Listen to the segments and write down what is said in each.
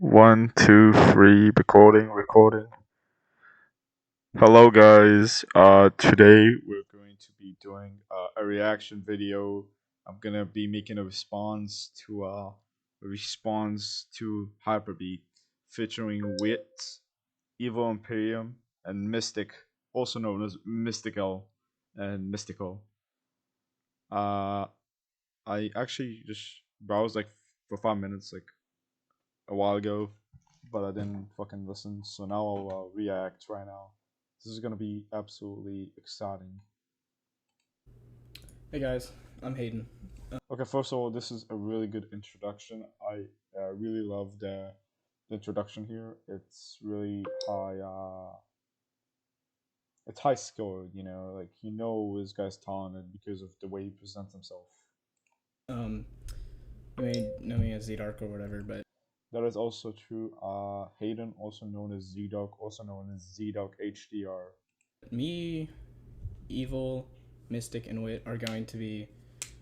One, two, three, recording. Hello guys. Today we're going to be doing a reaction video. I'm gonna be making a response to Hyperbeat featuring Whit, EvilEmpirium, and Mystik, also known as Mystical and Mystical. Uh I actually just browsed like for 5 minutes like a while ago, but I didn't fucking listen. So now I'll react right now. This is gonna be absolutely exciting. Hey guys, I'm Hayden. Okay, first of all, this is a really good introduction. I really love the introduction here. It's really high. It's high score. Like this guy's talented because of the way he presents himself. You may know me as ZdarkHTR or whatever, but That is also true. Hayden, also known as ZdarkHTR, also known as ZdarkHTR. me, Evil, Mystik, and Whit are going to be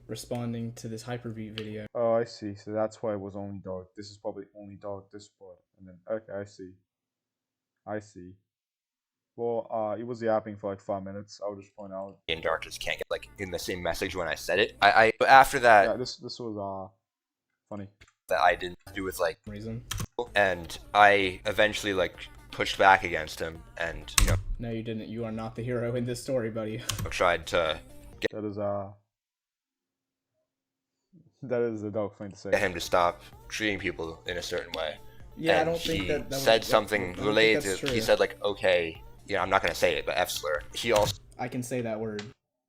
responding to this Hyperbeat video. Oh, I see. So that's why it was only dark. This is probably only dark this part. And then, okay, I see. I see. Well, it was yapping for like 5 minutes. I would just point out. And Dark just can't get like in the same message when I said it. I after that. Yeah, this was funny. That I didn't do with like Reason. And I eventually like pushed back against him and No, you didn't. You are not the hero in this story, buddy. tried to that is a dark thing to say. get him to stop treating people in a certain way. Yeah, and I don't think that said something related to. true. He said like, okay, I'm not gonna say it, but F slur. He also. I can say that word.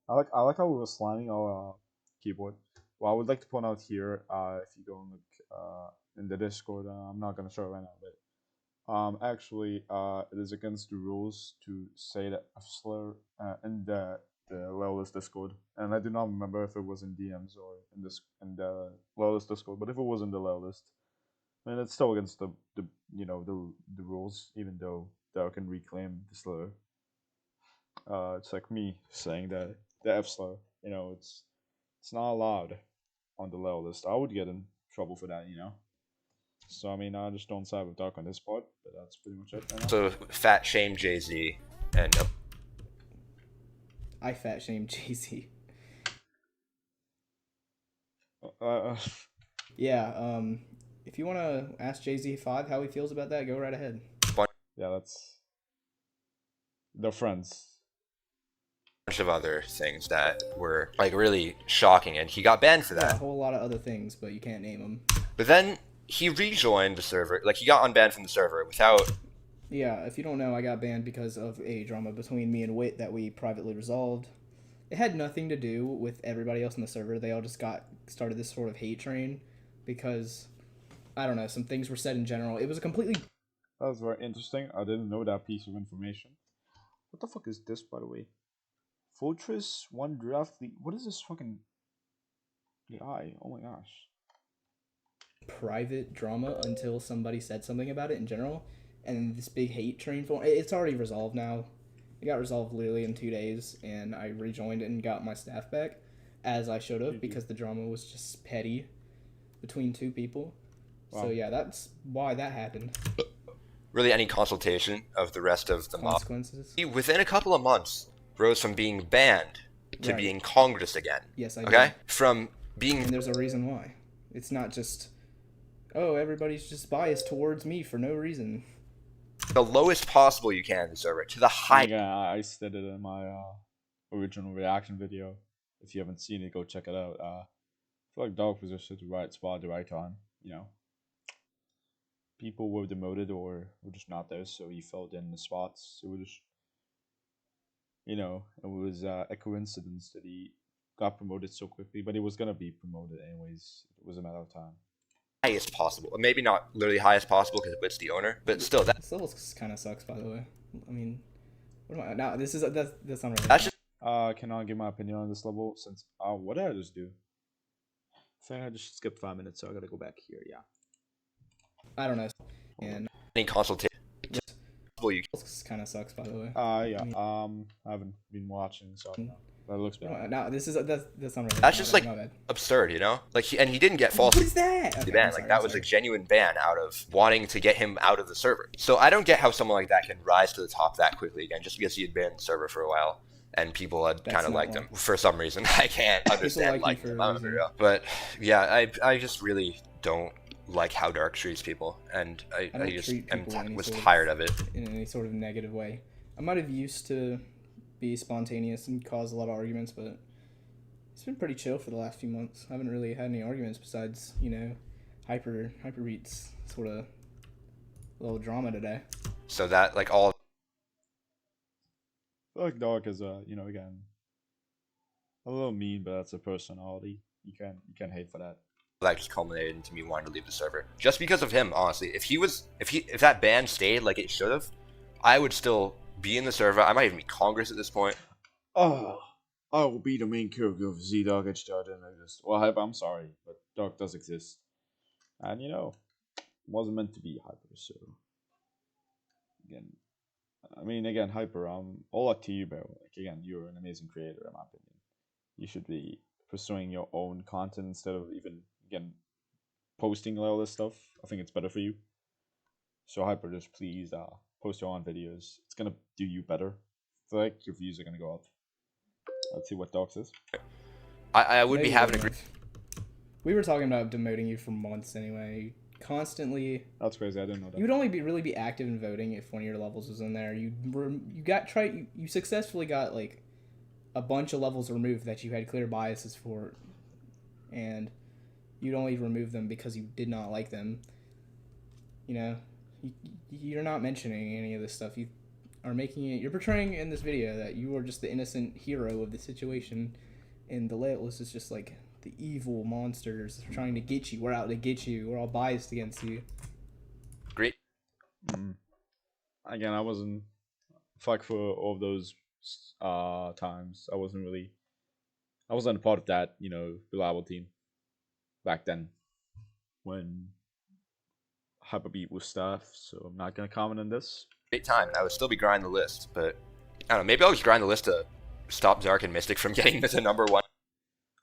I like how we were slamming our keyboard. Well, I would like to point out here, if you go and look in the Discord, I'm not gonna show it right now, but actually, it is against the rules to say the F slur in the Lawless Discord, and I do not remember if it was in DMs or in the Lawless Discord, but if it was in the Lawless, I mean it's still against the rules, even though I can reclaim the slur. It's like me saying that the F slur, it's not allowed on the low list. I would get in trouble for that, So I mean, I just don't side with Dark on this part, but that's pretty much it. Right now. So fat shame Jay-Z and. I fat shame Jay-Z. Yeah. If you want to ask Jay-Z5 how he feels about that, go right ahead. Yeah, they're friends. Bunch of other things that were like really shocking, and he got banned for that. Yeah, a whole lot of other things, but you can't name them. But then he rejoined the server, like he got unbanned from the server without. Yeah, if you don't know, I got banned because of a drama between me and Whit that we privately resolved. It had nothing to do with everybody else in the server. They all just started this sort of hate train because, I don't know, some things were said in general. It was a completely... That was very interesting. I didn't know that piece of information. What the fuck is this, by the way? Fortress 1 Draft League. What is this fucking AI? Oh my gosh. Private drama until somebody said something about it in general. And this big hate train for it's already resolved now. It got resolved literally in 2 days, and I rejoined it and got my staff back as I should have because the drama was just petty between two people. Wow. So yeah, that's why that happened. Really, any consultation of the rest of the mob. Consequences. He, within a couple of months, rose from being banned to being Congress again. Yes, I okay? do. From being. And there's a reason why. It's not just, oh, everybody's just biased towards me for no reason. The lowest possible you can in the server to the high. Yeah, I said it in my original reaction video. If you haven't seen it, go check it out. I feel like Dark was just at the right spot at the right time. People were demoted or were just not there, so he filled in the spots. It was just, it was a coincidence that he got promoted so quickly, but he was gonna be promoted anyways. It was a matter of time. Highest possible, maybe not literally highest possible because Whit's the owner, but still that. This level kind of sucks, by the way. I mean, what am I now? This is that's not right. That's just. Cannot give my opinion on this level since what did I just do? I think I just skipped 5 minutes, so I gotta go back here. Yeah. I don't know. And any consultation. This kind of sucks, by the way. Yeah. I haven't been watching, so That looks bad. No, that's not right. That's just like absurd, you know? Like he didn't get false. What is that? Okay, ban. Like that was a genuine ban out of wanting to get him out of the server. So I don't get how someone like that can rise to the top that quickly again, just because he had been in the server for a while and people had kind of liked him for some reason. I can't understand liking him. But yeah, I just really don't like how Dark treats people, and I just was tired of it in any sort of negative way. I might have used to be spontaneous and cause a lot of arguments, but it's been pretty chill for the last few months. I haven't really had any arguments besides, you know, Hyperbeat's sort of little drama today. So that like all. I feel like Dark is you know, again, a little mean, but that's a personality. You can't hate for that. That just culminated into me wanting to leave the server just because of him. Honestly, if that ban stayed like it should have, I would still be in the server. I might even be Congress at this point. Oh, I will be the main character of ZdarkHTR and exist. Well, Hyper, I'm sorry, but Dark does exist, and you know, wasn't meant to be Hyper. So again, Hyper, all up to you, bro. Like again, you're an amazing creator, in my opinion. You should be pursuing your own content instead of even posting all this stuff. I think it's better for you. So Hyper, just please post your own videos. It's gonna do you better. I feel like your views are gonna go up. Let's see what Doc says. I would be having a. We were talking about demoting you for months anyway. Constantly. That's crazy. I didn't know that. You would only really be active in voting if one of your levels was in there. You successfully got like a bunch of levels removed that you had clear biases for, and you'd only remove them because you did not like them. You know, you're not mentioning any of this stuff. You are you're portraying in this video that you are just the innocent hero of the situation, and the layout list is just like the evil monsters trying to get you. We're out to get you. We're all biased against you. Great. Again, I wasn't fuck for all of those times. I wasn't a part of that, you know, reliable team back then when Hyperbeat was staff, so I'm not gonna comment on this. Great time, and I would still be grinding the list, but I don't know, maybe I'll just grind the list to stop Zark and Mystik from getting to number 1.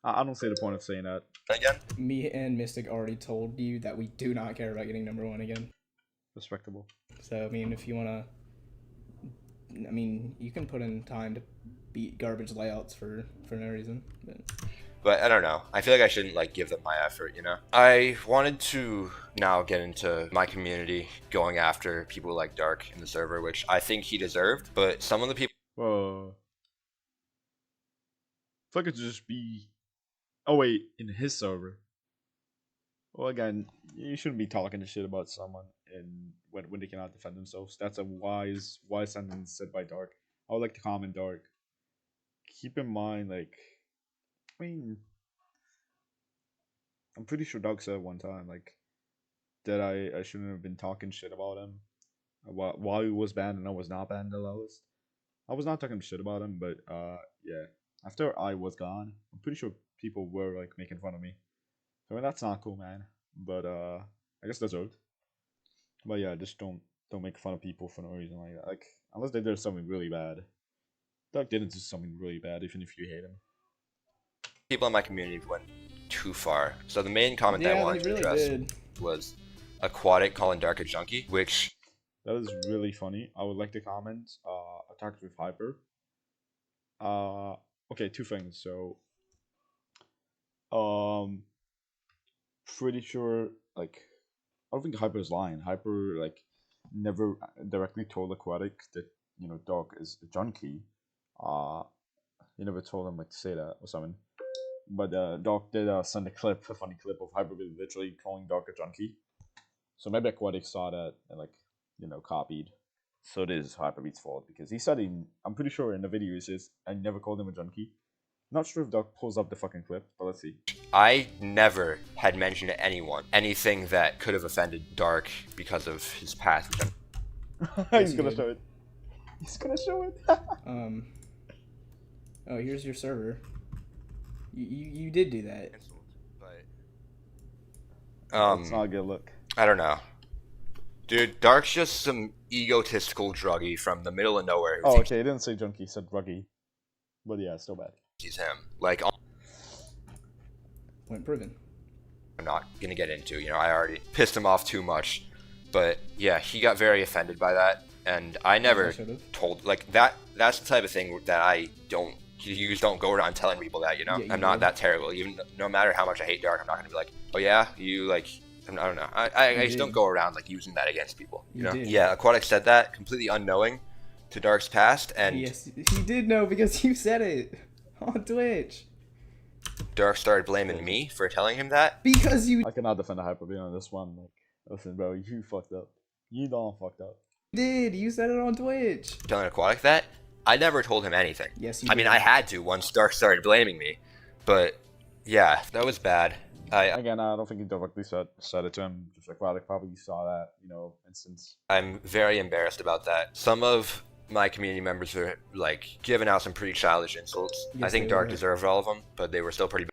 I don't see the point of saying that. Again? Me and Mystik already told you that we do not care about getting number 1 again. Respectable. So, I mean, if you wanna... I mean, you can put in time to beat garbage layouts for no reason, But I don't know. I feel like I shouldn't like give them my effort, you know? I wanted to now get into my community going after people like Dark in the server, which I think he deserved, but some of the people... Whoa. I feel like it could just be... Oh wait, in his server. Well, again, you shouldn't be talking shit about someone and when they cannot defend themselves. That's a wise sentence said by Dark. I would like to comment, Dark. Keep in mind, like, I mean, I'm pretty sure Dark said one time, like, that I shouldn't have been talking shit about him while he was banned and I was not banned in the list. I was not talking shit about him, but yeah. After I was gone, I'm pretty sure people were like making fun of me. So I mean, that's not cool, man. But I guess deserved. But yeah, just don't make fun of people for no reason like that. Like unless they did something really bad. Doug didn't do something really bad, even if you hate him. People in my community went too far. So the main comment that I wanted to address was Aquatic calling Dark a junkie, which that is really funny. I would like to comment. Attacked with Hyper. Okay, 2 things. So, pretty sure like I don't think Hyper is lying. Hyper like never directly told Aquatic that you know Dark is a junkie. He never told him like to say that or something. But Dark did send a funny clip of Hyperbeat literally calling Dark a junkie. So maybe Aquatic saw that and like you know copied. So it is Hyperbeat's fault because he said I'm pretty sure in the video he says I never called him a junkie. Not sure if Dark pulls up the fucking clip, but let's see. I never had mentioned to anyone anything that could have offended Dark because of his past. He's gonna show it. He's gonna show it. Oh, here's your server. You did do that. But it's not a good look. I don't know. Dude, Dark's just some egotistical druggie from the middle of nowhere. Oh, okay, he didn't say junkie, he said druggie. But yeah, still bad. he's him. Like, Point proven. I'm not gonna get into. I already pissed him off too much. But yeah, he got very offended by that, and I never told like that. That's the type of thing that I don't. You just don't go around telling people that. Yeah, I'm not that terrible. Even no matter how much I hate Dark, I'm not gonna be like, oh yeah, you like. I don't know. I just don't go around like using that against people. Yeah, Aquatic said that completely unknowing to Dark's past, and yes, he did know because you said it on Twitch. Dark started blaming me for telling him that because you. I cannot defend the Hyperbeat on this one. Like, listen, bro, you fucked up. You done fucked up. Did you said it on Twitch? Telling Aquatic that I never told him anything. Yes, you I did. mean, I had to once Dark started blaming me, but yeah, that was bad. Again, I don't think you directly said it to him. Just Aquatic probably saw that, instance. I'm very embarrassed about that. Some of my community members are like giving out some pretty childish insults. Yes, I think Dark deserved all of them, but they were still pretty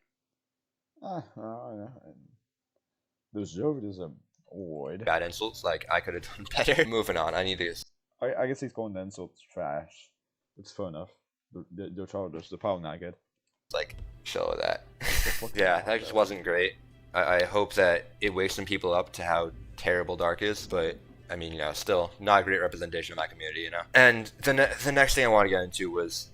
Deserved is a word. bad insults. Like, I could have done better. Moving on, I need to. I guess he's calling the insults trash. It's fair enough. They're childish. They're probably not good. Like, show that. Yeah, that just wasn't great. I hope that it wakes some people up to how terrible Dark is, but I mean, still not a great representation of my community, And the next thing I want to get into was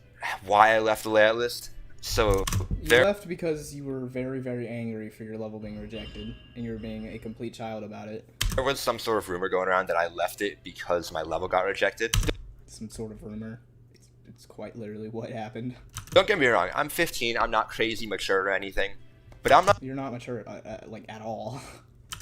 why I left the layout list. So you left because you were very, very angry for your level being rejected, and you were being a complete child about it. There was some sort of rumor going around that I left it because my level got rejected. Some sort of rumor. It's quite literally what happened. Don't get me wrong, I'm 15, I'm not crazy mature or anything, but I'm not. You're not mature, like, at all.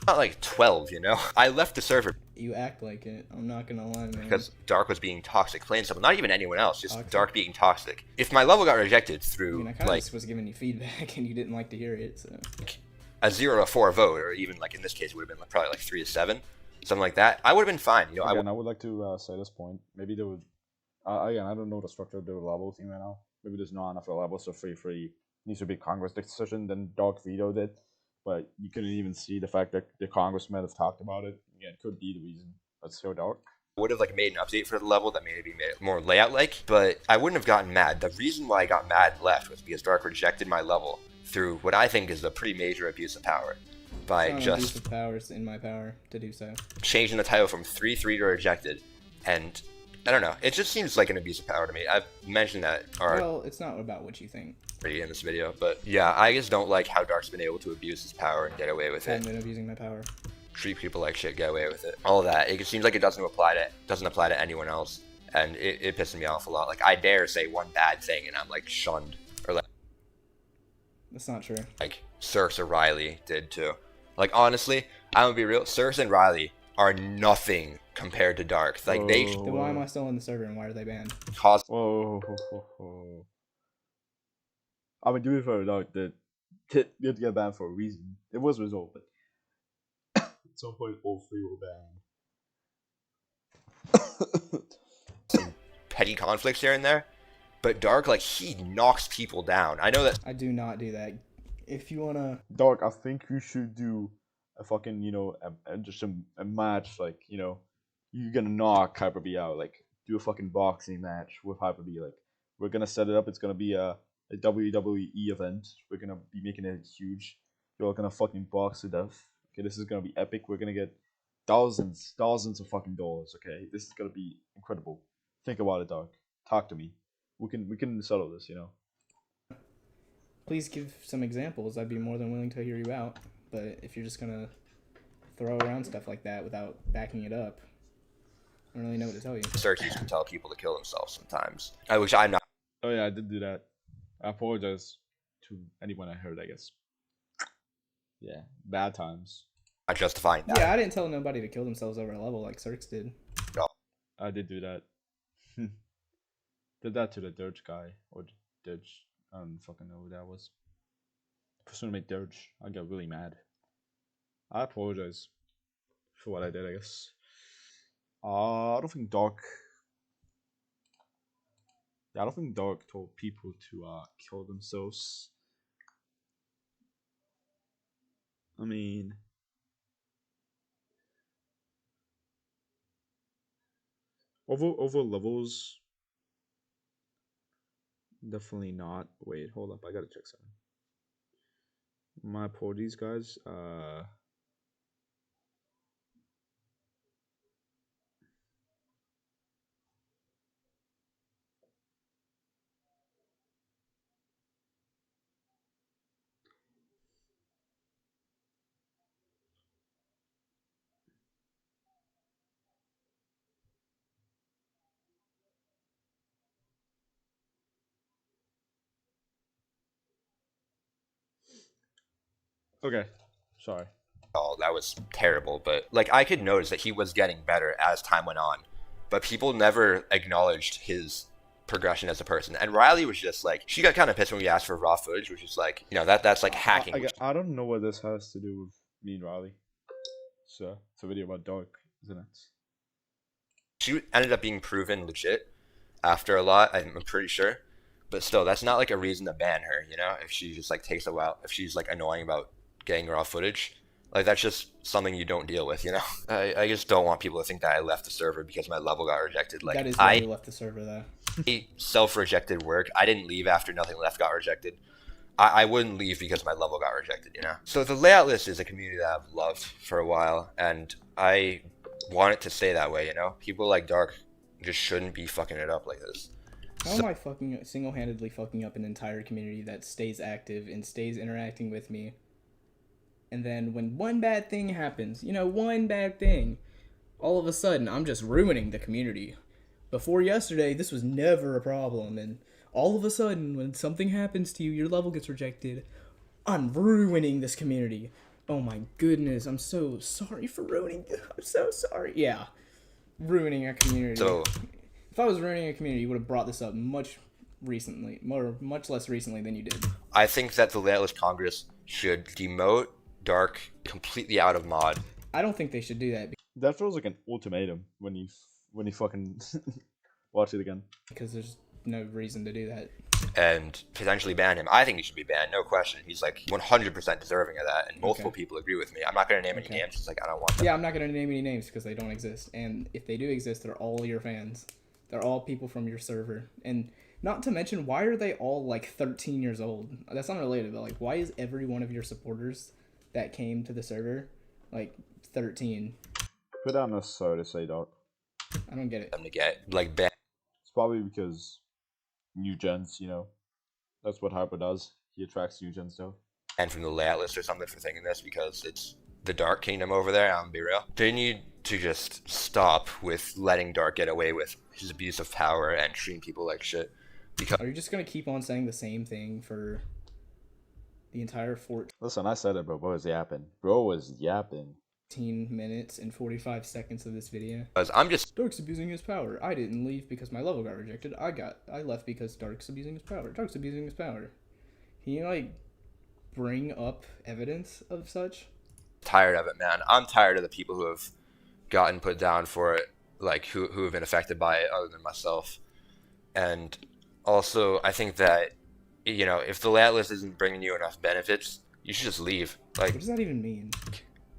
I'm not like 12, I left the server. You act like it. I'm not gonna lie, man. Because Dark was being toxic, plain simple. Not even anyone else, just Toxic. Dark being toxic. If my level got rejected through, I kind of just was giving you feedback, and you didn't like to hear it, so. A 0 to 4 vote, or even like in this case, it would have been probably like 3 to 7, something like that. I would have been fine. I would like to say this point. Maybe there would. Again, I don't know the structure of the level team right now. Maybe there's not enough levels, so free needs to be Congress decision. Then Dark vetoed it, but you couldn't even see the fact that the Congress might have talked about it. Again, it could be the reason. But so Dark. I would have like made an update for the level that maybe made it more layout-like, but I wouldn't have gotten mad. The reason why I got mad and left was because Dark rejected my level through what I think is a pretty major abuse of power by just abuse of power. It's in my power to do so. Changing the title from 3-3 to rejected, and I don't know. It just seems like an abuse of power to me. I've mentioned that well, it's not about what you think. Already in this video, but yeah, I just don't like how Dark's been able to abuse his power and get away with it. I've been abusing my power. Treat people like shit, get away with it. All of that. It just seems like it doesn't apply to anyone else, and it pisses me off a lot. Like, I dare say one bad thing, and I'm like shunned, or like. That's not true. Like Circe or Riley did too. Like, honestly, I'm gonna be real. Circe and Riley are nothing compared to Dark. Like they. Then why am I still in the server and why are they banned? Cause. Whoa. I mean, to be fair, Dark did get banned for a reason. It was resolved, but at some point, all three were banned. Some petty conflicts here and there, but Dark, like, he knocks people down. I know that. I do not do that. If you wanna. Dark, I think you should do a fucking, just a match, like, you're gonna knock Hyperbeat out, like, do a fucking boxing match with Hyperbeat, like, we're gonna set it up, it's gonna be a WWE event, we're gonna be making it huge, you're gonna fucking box to death, okay, this is gonna be epic, we're gonna get thousands of fucking dollars, okay, this is gonna be incredible, think about it, Dark, talk to me, we can settle this, Please give some examples, I'd be more than willing to hear you out. But if you're just gonna throw around stuff like that without backing it up, I don't really know what to tell you. Circe used to tell people to kill themselves sometimes. Which I'm not. Oh yeah, I did do that. I apologize to anyone I heard, I guess. Yeah, bad times. Not justifying that. Yeah, I didn't tell nobody to kill themselves over a level like Circe did. No. I did do that. Did that to the Dirge guy. Or Dirge. I don't fucking know who that was. Person made Dirge. I got really mad. I apologize for what I did, I guess. I don't think Dark. Yeah, I don't think Dark told people to kill themselves. I mean, over levels, Definitely not. Wait, hold up. I gotta check something. My apologies, guys. Okay. Sorry. Oh, that was terrible. But like I could notice that he was getting better as time went on, but people never acknowledged his progression as a person. And Riley was just like, she got kind of pissed when we asked for raw footage, which is like, that's like hacking. I don't know what this has to do with me and Riley. So it's a video about Dark, isn't it? She ended up being proven legit after a lot. I'm pretty sure. But still, that's not like a reason to ban her, if she just like takes a while, if she's like annoying about getting raw footage. Like that's just something you don't deal with, I just don't want people to think that I left the server because my level got rejected. Like that is why you left the server though. I self-rejected work. I didn't leave after Nothing Left got rejected. I wouldn't leave because my level got rejected, So the layout list is a community that I've loved for a while, and I want it to stay that way, People like Dark just shouldn't be fucking it up like this. How am I single-handedly fucking up an entire community that stays active and stays interacting with me? And then when one bad thing happens, one bad thing, all of a sudden I'm just ruining the community. Before yesterday, this was never a problem, and all of a sudden, when something happens to you, your level gets rejected, I'm ruining this community. Oh my goodness, I'm so sorry for ruining it. I'm so sorry. Yeah, ruining a community. So, if I was ruining a community, you would have brought this up much less recently than you did. I think that the Layout List Congress should demote Dark completely out of mod. I don't think they should do that. That feels like an ultimatum when you fucking watch it again. Because there's no reason to do that. And potentially ban him. I think he should be banned, no question. He's like 100% deserving of that, and multiple people agree with me. I'm not going to name any names because like I don't want them. Yeah, I'm not going to name any names because they don't exist. And if they do exist, they're all your fans. They're all people from your server. And not to mention, why are they all like 13 years old? That's unrelated, but like, why is every one of your supporters that came to the server like 13? Put down a so to say, Dark. I don't get it. Them to get like banned. It's probably because new gens, that's what Hyper does. He attracts new gens though. And from the layout list or something for thinking this because it's the Dark Kingdom over there. I'm gonna be real. They need to just stop with letting Dark get away with his abuse of power and treating people like shit. Because are you just gonna keep on saying the same thing for the entire 14? Listen, I said it, bro. Bro was yapping. Bro was yapping. 15 minutes and 45 seconds of this video. I'm just Dark's abusing his power. I didn't leave because my level got rejected. I left because Dark's abusing his power. Dark's abusing his power. Can you like bring up evidence of such? tired of it, man. I'm tired of the people who have gotten put down for it, like who have been affected by it other than myself. And also I think that, if the layout list isn't bringing you enough benefits, you should just leave. Like, what does that even mean?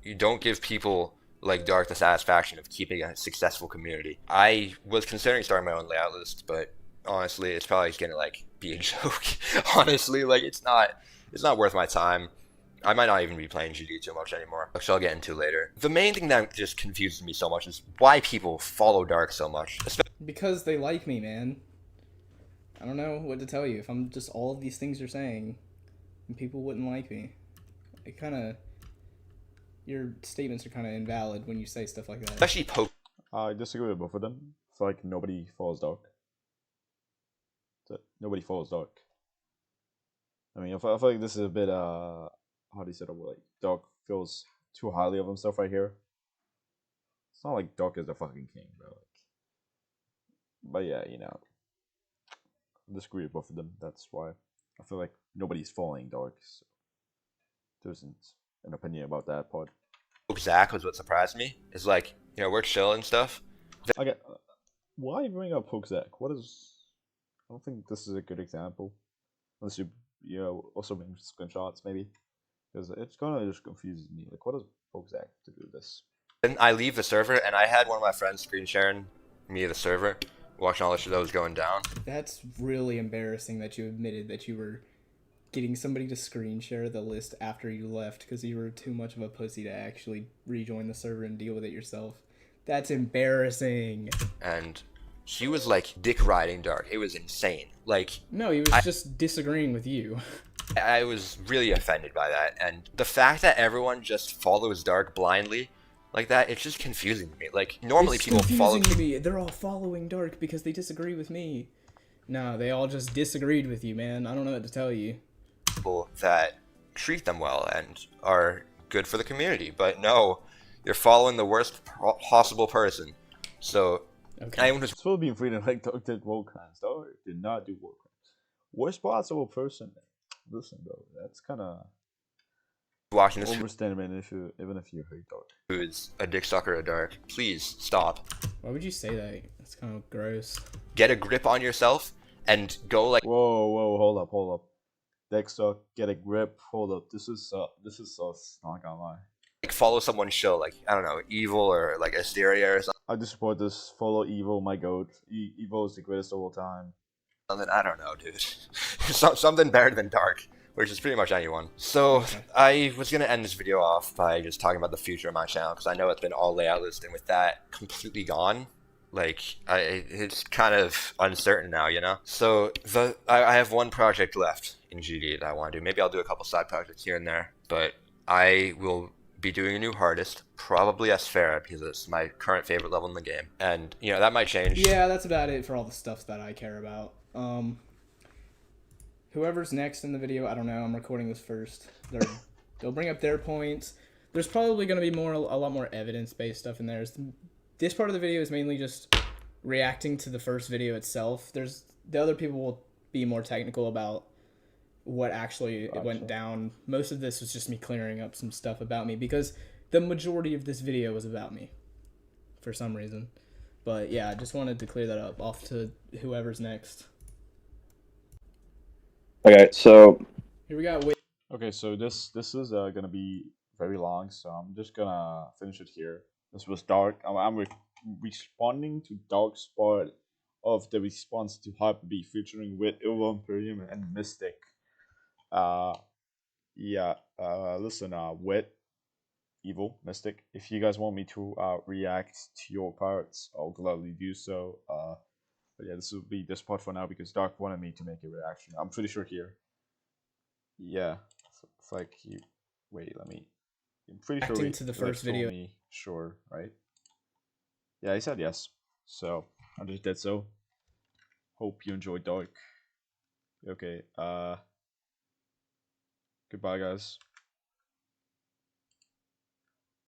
You don't give people like Dark the satisfaction of keeping a successful community. I was considering starting my own layout list, but honestly, it's probably just gonna like be a joke. Honestly, like it's not worth my time. I might not even be playing GD too much anymore, which I'll get into later. The main thing that just confuses me so much is why people follow Dark so much. Because they like me, man. I don't know what to tell you. If I'm just all of these things you're saying, and people wouldn't like me. It kind of... Your statements are kind of invalid when you say stuff like that. Especially I disagree with both of them. I feel like nobody follows Dark. Nobody follows Dark. I mean, I feel like this is a bit, how do you say it? Like, Dark feels too highly of himself right here. It's not like Dark is the fucking king, bro. But yeah, I disagree with both of them. That's why I feel like nobody's following Dark. So there isn't an opinion about that part. Zach was what surprised me. Is like, we're chill and stuff. Okay, why bring up Poke Zach? What is? I don't think this is a good example. Unless you also bring screenshots maybe, because it's kind of just confuses me. Like, what does Poke Zach to do with this? Then I leave the server, and I had one of my friends screen sharing me the server, watching all the shit that was going down. That's really embarrassing that you admitted that you were getting somebody to screen share the list after you left because you were too much of a pussy to actually rejoin the server and deal with it yourself. That's embarrassing. And he was like dick riding Dark. It was insane. Like, no, he was just disagreeing with you. I was really offended by that, and the fact that everyone just follows Dark blindly like that, it's just confusing to me. Like, normally it's people follow me. They're all following Dark because they disagree with me. No, they all just disagreed with you, man. I don't know what to tell you. People that treat them well and are good for the community, but no, you're following the worst possible person. So, okay. anyone who's It's full being free to like Dark did war crimes. Dark did not do war crimes. Worst possible person. Listen, though, that's kind of watching this overstatement issue, even if you hate Dark. Who is a dick sucker of Dark, please stop. Why would you say that? That's kind of gross. Get a grip on yourself and go like. Whoa, hold up. Dexter, get a grip. Hold up. This is sus. Not gonna lie. Like follow someone's show, like I don't know, Evil or like Asteria or something. I do support this. Follow Evil, my goat. Evil is the greatest of all time. I don't know, dude. Something better than Dark, which is pretty much anyone. So I was gonna end this video off by just talking about the future of my channel because I know it's been all layout list, and with that completely gone, like it's kind of uncertain now, you know. So I have one project left in GD that I want to do. Maybe I'll do a couple side projects here and there, but I will be doing a new hardest, probably Asphera, because it's my current favorite level in the game, and you know that might change. Yeah, that's about it for all the stuff that I care about. Whoever's next in the video, I don't know. I'm recording this first. They'll bring up their points. There's probably going to be a lot more evidence-based stuff in there. This part of the video is mainly just reacting to the first video itself. The other people will be more technical about what actually went down. Most of this was just me clearing up some stuff about me because the majority of this video was about me for some reason. But yeah, I just wanted to clear that up. Off to whoever's next. Okay, so Here we got Whit. Okay, so this is gonna be very long, so I'm just gonna finish it here. This was Dark. I'm responding to Dark's part of the response to Hyperbeat featuring Whit, EvilEmpirium, and Mystik. Listen, Whit, Evil, Mystik. If you guys want me to react to your parts, I'll gladly do so. But yeah, this will be this part for now because Dark wanted me to make a reaction. I'm pretty sure here. Yeah, it's like he. Wait, let me. I'm pretty sure. Reacting to the first video. Sure, right? Yeah, he said yes. So I just did so. Hope you enjoyed Dark. Okay. Goodbye, guys.